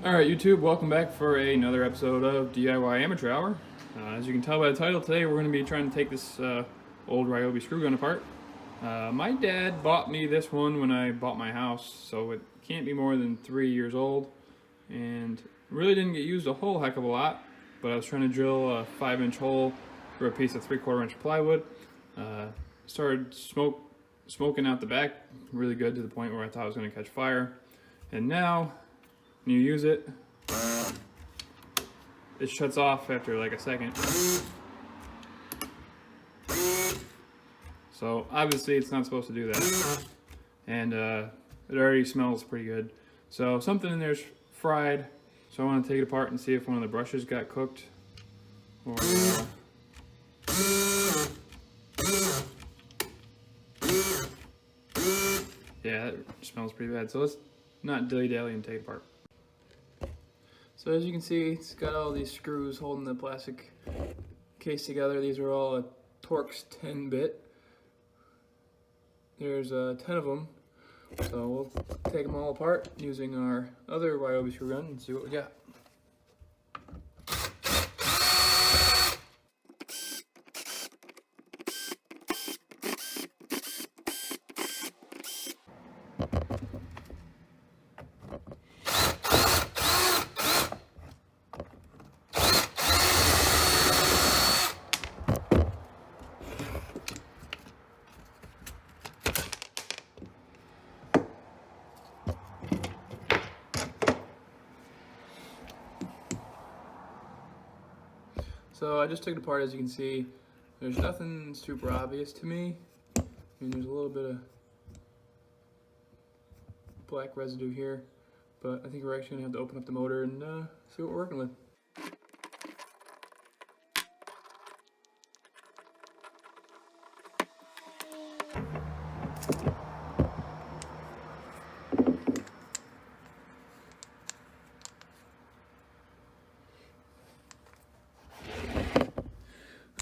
Alright YouTube, welcome back for another episode of DIY Amateur Hour. As you can tell by the title, today we're going to be trying to take this old Ryobi screw gun apart. My dad bought me this one when I bought my house, so it can't be more than 3 years old. And really didn't get used a whole heck of a lot, but I was trying to drill a 5-inch hole through a piece of 3/4 inch plywood. Started smoking out the back really good to the point where I thought it was going to catch fire. And now, when you use it, it shuts off after like a second. So obviously it's not supposed to do that. And it already smells pretty good. So something in there's fried. So I want to take it apart and see if one of the brushes got cooked. Or yeah, that smells pretty bad. So let's not dilly-dally and take it apart. So as you can see, it's got all these screws holding the plastic case together. These are all a Torx 10-bit. There's 10 of them. So we'll take them all apart using our other Ryobi screw gun and see what we got. So I just took it apart. As you can see, there's nothing super obvious to me. I mean, there's a little bit of black residue here, but I think we're actually gonna have to open up the motor and see what we're working with.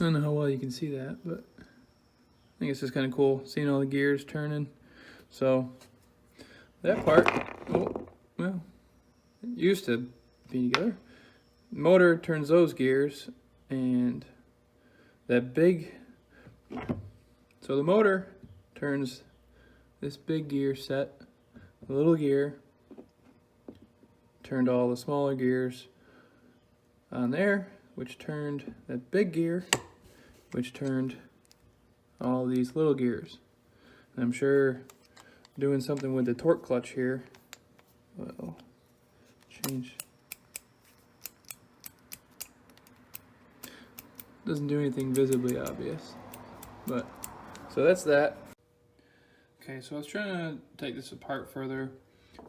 I don't know how well you can see that, but I think it's just kind of cool seeing all the gears turning. So that part, well, it used to be together. The motor turns those gears, and that big, so the motor turns this big gear set, the little gear, turned all the smaller gears on there, which turned that big gear, which turned all these little gears. And I'm sure doing something with the torque clutch here will change. Doesn't do anything visibly obvious, but so that's that. Okay, so I was trying to take this apart further,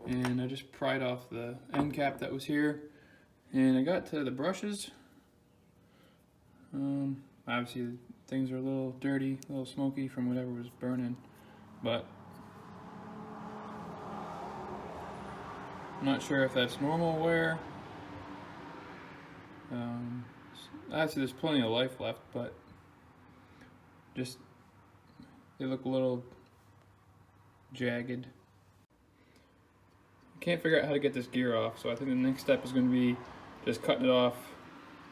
and I just pried off the end cap that was here, and I got to the brushes. Obviously things are a little dirty, a little smoky from whatever was burning, but I'm not sure if that's normal wear. Obviously there's plenty of life left, but just they look a little jagged. I can't figure out how to get this gear off, so I think the next step is going to be just cutting it off,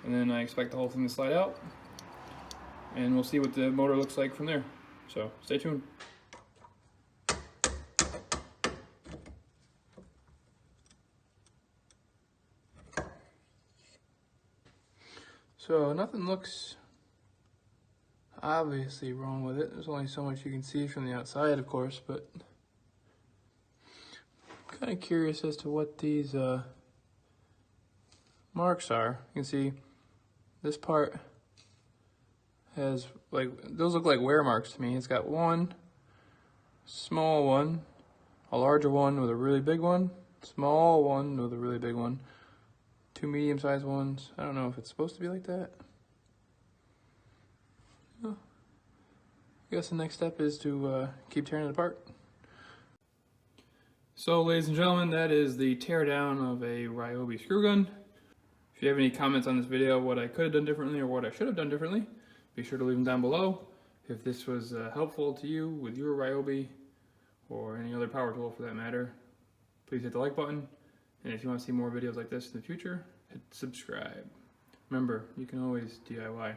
and then I expect the whole thing to slide out, and we'll see what the motor looks like from there. So stay tuned. So nothing looks obviously wrong with it. There's only so much you can see from the outside, of course, but I'm kind of curious as to what these marks are. You can see this part has, like, those look like wear marks to me. It's got one small one, a larger one with a really big one, small one with a really big one, two medium-sized ones. I don't know if it's supposed to be like that. Well, I guess the next step is to keep tearing it apart. So, ladies and gentlemen, that is the teardown of a Ryobi screw gun. If you have any comments on this video, what I could have done differently or what I should have done differently, be sure to leave them down below. If this was helpful to you with your Ryobi or any other power tool for that matter, please hit the like button And if you want to see more videos like this in the future, hit subscribe. Remember, you can always DIY.